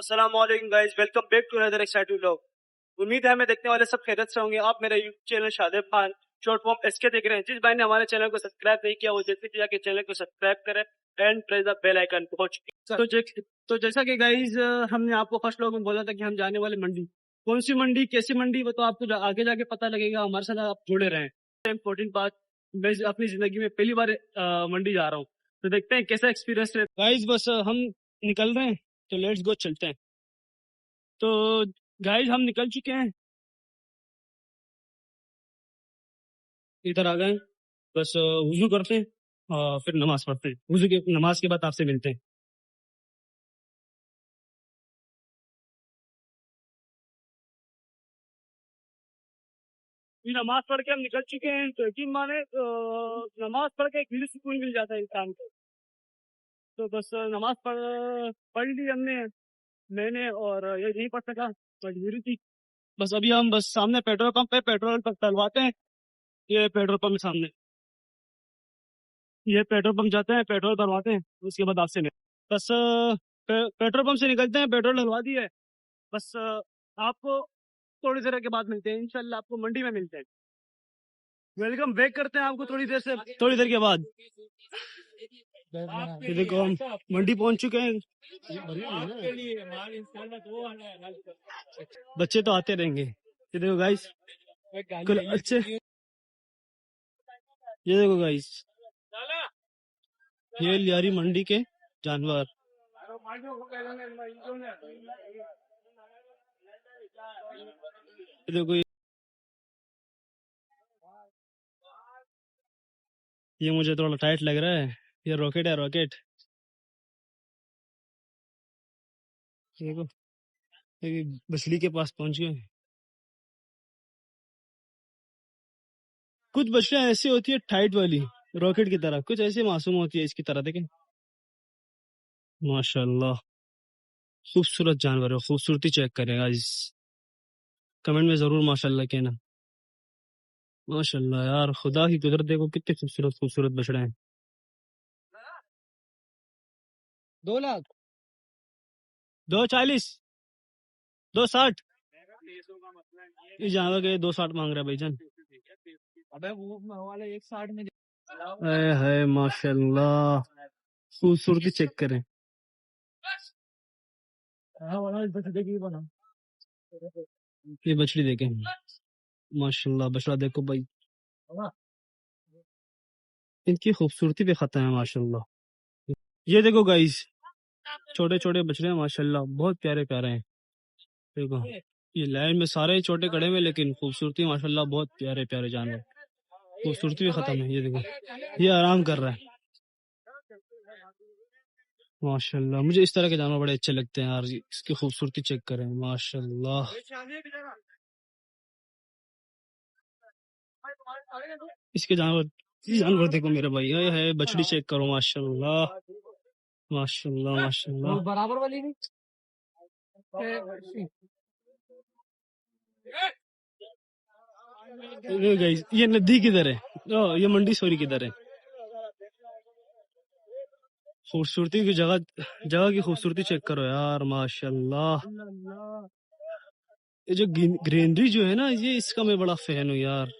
अस्सलाम वालेकुम guys, welcome back to another exciting vlog. उम्मीद है हमें देखने वाले सब खैरियत से होंगे। आप मेरे YouTube channel Shadab Khan short form SK देख रहे हैं। जिस भाई ने हमारे चैनल को सब्सक्राइब नहीं किया वो जल्दी से जाके चैनल को सब्सक्राइब करें and press the bell icon पहुंच। तो जैसा कि गाइस हमने आपको फर्स्ट व्लॉग में बोला था कि हम जाने वाले मंडी, कौन सी मंडी कैसी मंडी वो तो आपको आगे जाके पता लगेगा। हमारे साथ आप जुड़े रहें। इम्पोर्टेंट बात, मैं अपनी जिंदगी में पहली बार मंडी जा रहा हूँ, तो देखते हैं कैसा एक्सपीरियंस है। गाइस बस हम निकल रहे हैं, तो लेट्स गो, चलते हैं। तो गाइस हम निकल चुके हैं, इधर आ गए। बस वुजू करते हैं और फिर नमाज पढ़ते हैं। वुजू के नमाज के बाद आपसे मिलते हैं। ये नमाज पढ़ के हम निकल चुके हैं, तो यकीन माने नमाज पढ़ के एक दिल सुकून मिल जाता है इंसान को। तो बस नमाज पढ़ ली हमने, मैंने, और ये नहीं पढ़ सका, मजबूरी थी। बस अभी हम बस सामने पेट्रोल पंप पे पेट्रोल डलवाते हैं। ये पेट्रोल पंप सामने, ये पेट्रोल पंप जाते हैं, पेट्रोल डलवाते हैं, उसके बाद आपसे बस पेट्रोल पंप से निकलते हैं, पेट्रोल डलवा दिए। बस आपको थोड़ी देर के बाद मिलते हैं, इंशाल्लाह आपको मंडी में मिलते हैं। वेलकम बैक करते हैं आपको थोड़ी देर के बाद। ये देखो हम मंडी पहुंच चुके हैं। बच्चे तो आते रहेंगे। ये देखो गाइस, कल अच्छे, ये देखो गाइस, ये लियारी मंडी के जानवर। देखो ये मुझे थोड़ा टाइट लग रहा है, ये रॉकेट है, रॉकेट। देखो ये बछड़ी के पास पहुंच गए। कुछ बछड़ियां ऐसी होती है टाइट वाली, रॉकेट की तरह, कुछ ऐसी मासूम होती है इसकी तरह। देखें माशाल्लाह, खूबसूरत जानवर है, खूबसूरती चेक करेगा इस कमेंट में जरूर माशाल्लाह कहना। माशाल्लाह यार, खुदा की कुदरत देखो, कितने खूबसूरत खूबसूरत बछड़े हैं। 2 लाख, 240, 260, ये जानवर के 260 मांग रहा है भाईजान। अबे वो वाले 160 में है। माशाल्लाह, खूबसूरती चेक करें। ये बछड़ी देखें, माशाल्लाह, बछड़ा देखो भाई, इनकी खूबसूरती पे खत्म है माशाल्लाह। ये देखो गाइस, छोटे छोटे बछड़े हैं माशाल्लाह, बहुत प्यारे प्यारे हैं। देखो ये लाइन में सारे छोटे कड़े में, लेकिन खूबसूरती माशाल्लाह, बहुत प्यारे प्यारे जानवर, खूबसूरती भी खत्म है। ये देखो, ये आराम कर रहा है माशाल्लाह। मुझे इस तरह के जानवर बड़े अच्छे लगते हैं यार, इसकी खूबसूरती चेक करें माशाल्लाह। इसके जानवर देखो मेरे भाई, ये है बछड़ी चेक करो माशाल्लाह, माशाल्लाह माशाल्लाह। बराबर वाली नहीं, ये नदी किधर है, ये मंडी सॉरी किधर है। खूबसूरती की जगह जगह की खूबसूरती चेक करो यार माशाल्लाह। ये जो ग्रीनरी जो है ना, ये इसका मैं बड़ा फैन हूँ यार।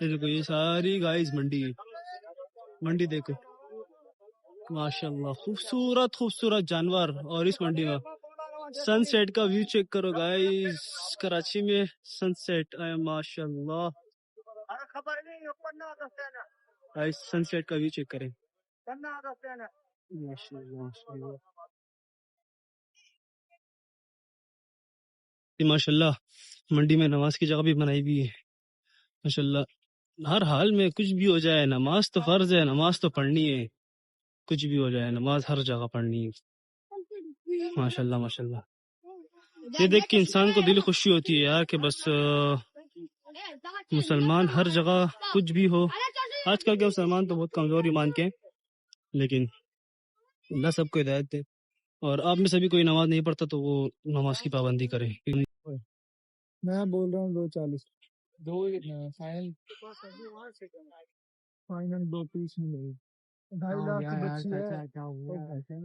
ये देखो, ये सारी गाइस मंडी देखो माशाल्लाह, खूबसूरत खूबसूरत जानवर। और इस मंडी में सनसेट का व्यू चेक करो गाइस, कराची में सनसेट है माशाल्लाह। गाइस सनसेट का व्यू चेक करें माशाल्लाह माशाल्लाह माशाल्लाह। मंडी में नमाज की जगह भी बनाई हुई है माशाल्लाह। हर हाल में कुछ भी हो जाए, नमाज तो फर्ज है, नमाज तो पढ़नी है। कुछ भी हो जाए, नमाज हर जगह पढ़नी है माशाल्लाह माशाल्लाह। ये देख के इंसान को दिल खुशी होती है यार, कि बस मुसलमान हर जगह कुछ भी हो। आजकल के मुसलमान तो बहुत कमजोर ईमान के हैं, लेकिन अल्लाह सबको हिदायत दे। और आप में से भी कोई नमाज नहीं पढ़ता तो वो नमाज की पाबंदी करे। मैं बोल रहा हूँ 240, फाइनल, फाइनल 230 में 2.5 लाख की बच्ची है।